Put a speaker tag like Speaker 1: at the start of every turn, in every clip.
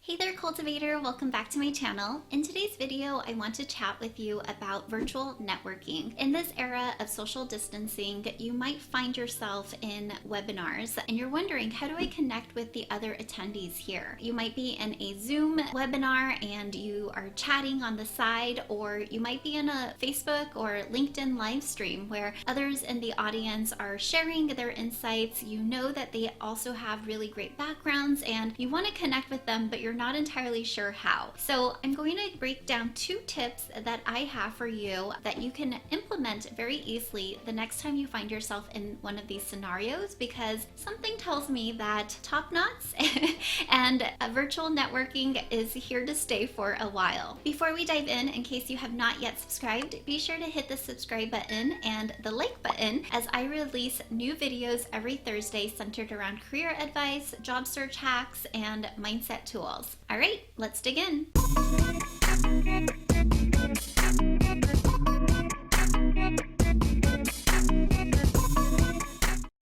Speaker 1: Hey there, cultivator, welcome back to my channel. In today's video, I want to chat with you about virtual networking. In this era of social distancing, you might find yourself in webinars and you're wondering, how do I connect with the other attendees here? You might be in a Zoom webinar and you are chatting on the side, or you might be in a Facebook or LinkedIn live stream where others in the audience are sharing their insights. You know that they also have really great backgrounds and you want to connect with them, but you're not entirely sure how. So I'm going to break down 2 tips that I have for you that you can implement very easily the next time you find yourself in one of these scenarios, because something tells me that top knots and virtual networking is here to stay for a while. Before we dive in case you have not yet subscribed, be sure to hit the subscribe button and the like button, as I release new videos every Thursday centered around career advice, job search hacks, and mindset tools. All right, let's dig in.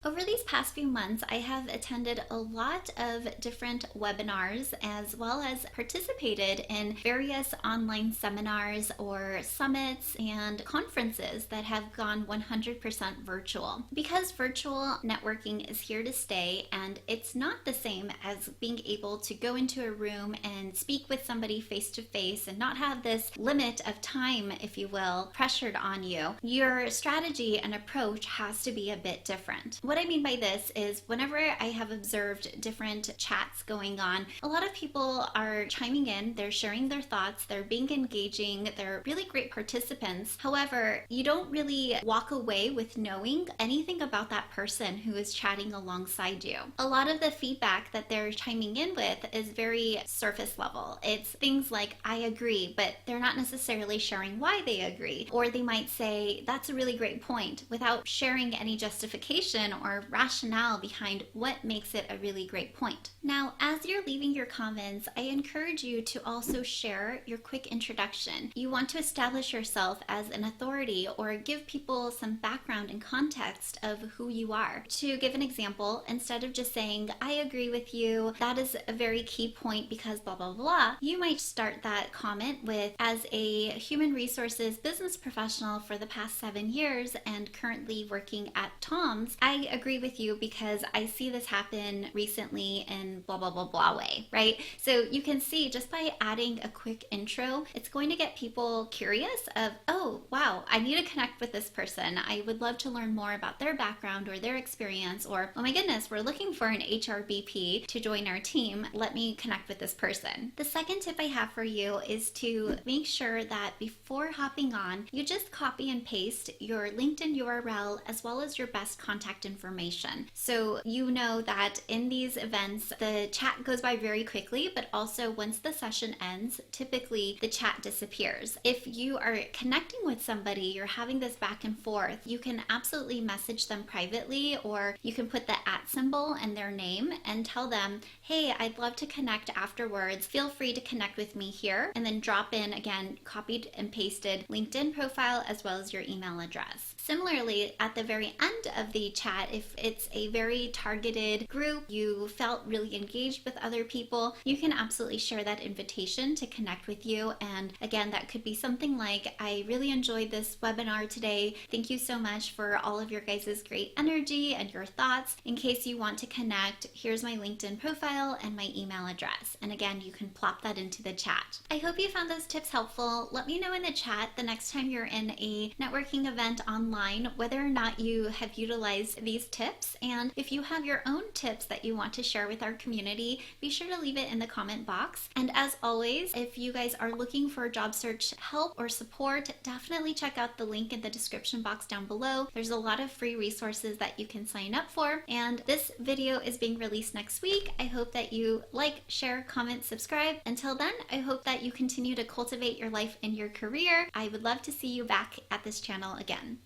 Speaker 1: Over these past few months, I have attended a lot of different webinars as well as participated in various online seminars or summits and conferences that have gone 100% virtual. Because virtual networking is here to stay, and it's not the same as being able to go into a room and speak with somebody face to face and not have this limit of time, if you will, pressured on you, your strategy and approach has to be a bit different. What I mean by this is, whenever I have observed different chats going on, a lot of people are chiming in, they're sharing their thoughts, they're being engaging, they're really great participants. However, you don't really walk away with knowing anything about that person who is chatting alongside you. A lot of the feedback that they're chiming in with is very surface level. It's things like, I agree, but they're not necessarily sharing why they agree. Or they might say, that's a really great point, without sharing any justification or rationale behind what makes it a really great point. Now, as you're leaving your comments, I encourage you to also share your quick introduction. You want to establish yourself as an authority or give people some background and context of who you are. To give an example, instead of just saying, I agree with you, that is a very key point because blah, blah, blah, you might start that comment with, as a human resources business professional for the past 7 years and currently working at Tom's, I agree with you because I see this happen recently in blah, blah, blah, blah way, right? So you can see, just by adding a quick intro, it's going to get people curious of, oh, wow, I need to connect with this person. I would love to learn more about their background or their experience, or, oh my goodness, we're looking for an HRBP to join our team. Let me connect with this person. The second tip I have for you is to make sure that before hopping on, you just copy and paste your LinkedIn URL as well as your best contact information. So you know that in these events, the chat goes by very quickly, but also once the session ends, typically the chat disappears. If you are connecting with somebody, you're having this back and forth, you can absolutely message them privately, or you can put the @ symbol and their name and tell them, hey, I'd love to connect afterwards. Feel free to connect with me here, and then drop in, again, copied and pasted LinkedIn profile as well as your email address. Similarly, at the very end of the chat, if it's a very targeted group, you felt really engaged with other people, you can absolutely share that invitation to connect with you. And again, that could be something like, I really enjoyed this webinar today. Thank you so much for all of your guys' great energy and your thoughts. In case you want to connect, here's my LinkedIn profile and my email address. And again, you can plop that into the chat. I hope you found those tips helpful. Let me know in the chat the next time you're in a networking event online, whether or not you have utilized these tips. And if you have your own tips that you want to share with our community, be sure to leave it in the comment box. And as always, if you guys are looking for job search help or support, definitely check out the link in the description box down below. There's a lot of free resources that you can sign up for. And this video is being released next week. I hope that you like, share, comment, subscribe. Until then, I hope that you continue to cultivate your life and your career. I would love to see you back at this channel again.